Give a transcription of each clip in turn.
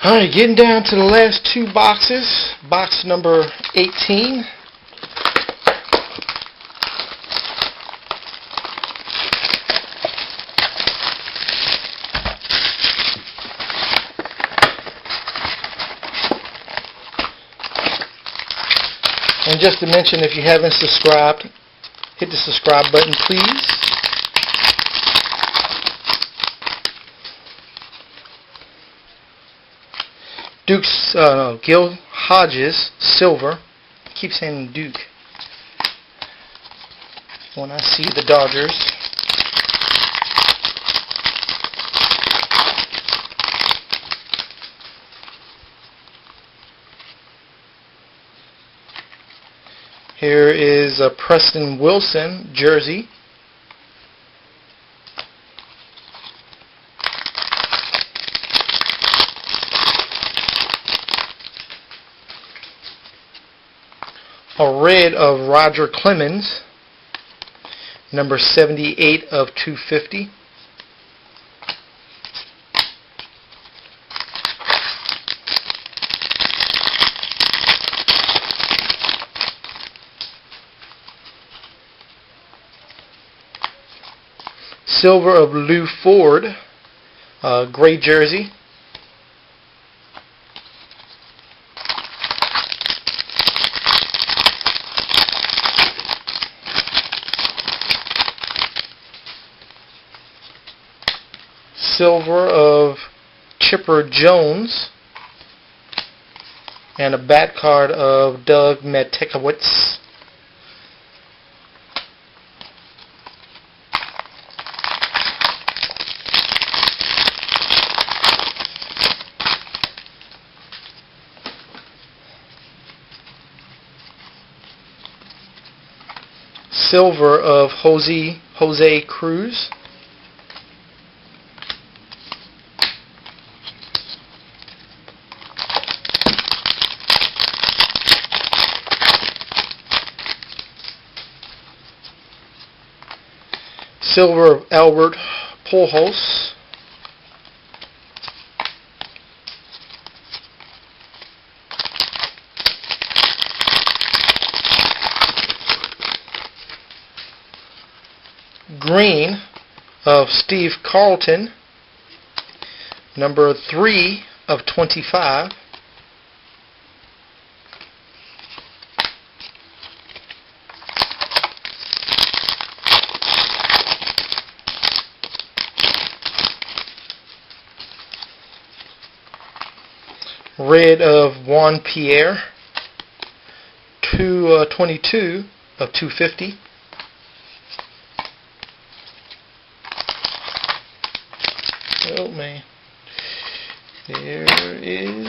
Alright, getting down to the last two boxes. Box number 18. And just to mention, if you haven't subscribed, hit the subscribe button, please. Duke's Gil Hodges silver. I keep saying Duke when I see the Dodgers. Here is a Preston Wilson jersey. A red of Roger Clemens, number 78 of 250. Silver of Lou Ford, gray jersey. Silver of Chipper Jones, and a bat card of Doug Matekowicz. Silver of Jose Cruz. Silver of Albert Pujols. Green of Steve Carlton, number 3 of 25. Red of Juan Pierre, 22 of 250. Oh man, there is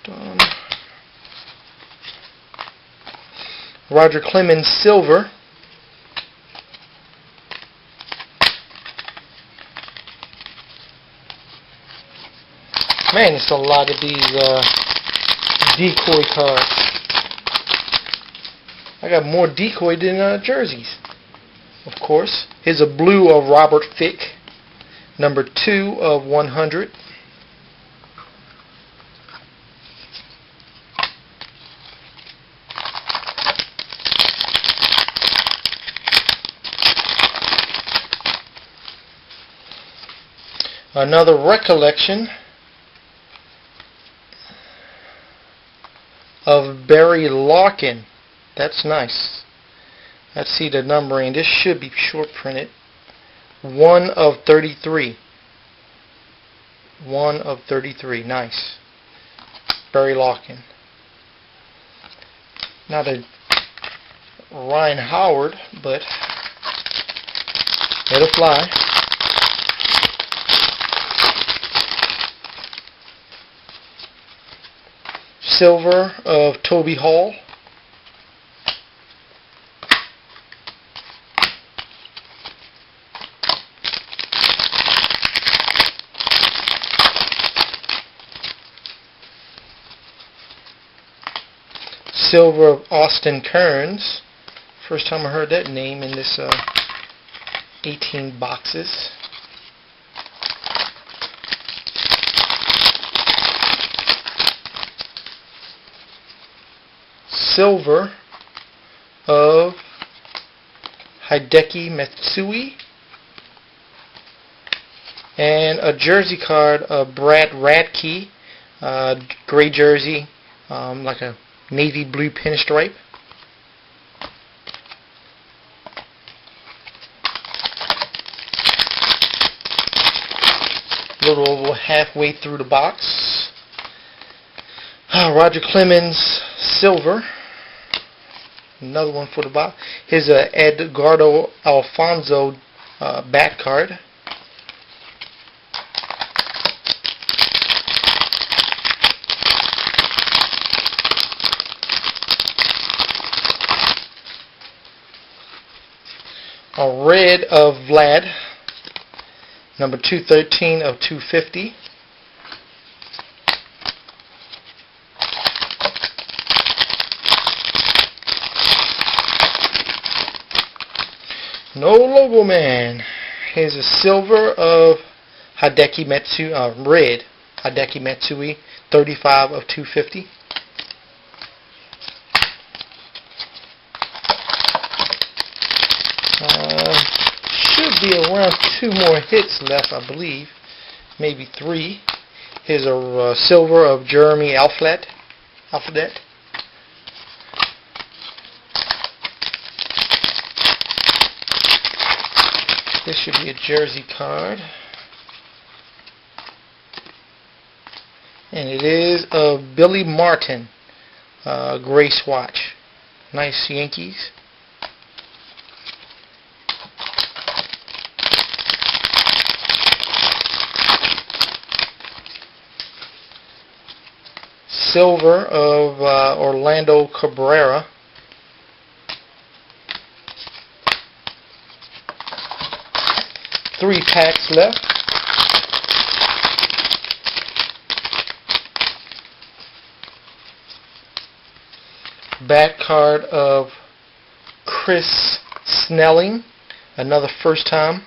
done. Roger Clemens silver. Man, it's a lot of these decoy cards. I got more decoy than jerseys. Of course. Here's a blue of Robert Fick, number 2 of 100. Another recollection of Barry Larkin. That's nice. Let's see the numbering. This should be short printed. 1 of 33. 1 of 33. Nice. Barry Larkin. Not a Ryan Howard, but it'll fly. Silver of Toby Hall. Silver of Austin Kearns. First time I heard that name in this 18 boxes. Silver of Hideki Matsui. And a jersey card of Brad Radke, gray jersey, like a navy blue pinstripe. A little over halfway through the box. Roger Clemens silver. Another one for the box. Here's a Edgardo Alfonso bat card. A red of Vlad, number 213 of 250. No logo man. Here's a silver of Hideki Matsui, red Hideki Matsui, 35 of 250. Should be around 2 more hits left, I believe. Maybe 3. Here's a silver of Jeremy Alflet. This should be a jersey card. And it is of Billy Martin. Gray swatch. Nice Yankees. Silver of Orlando Cabrera. Three packs left. Bat card of Chris Snelling. Another first time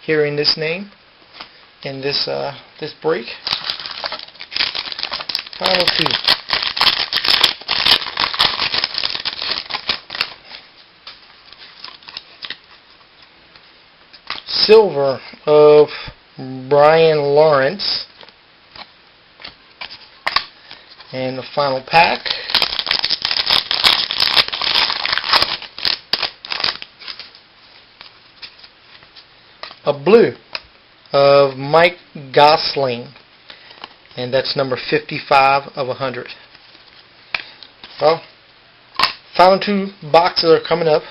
hearing this name in this break. Final 2. Silver of Brian Lawrence. And the final pack. A blue of Mike Gosling. And that's number 55 of 100. Well, final 2 boxes are coming up.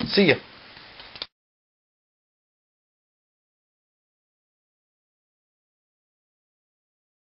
See ya.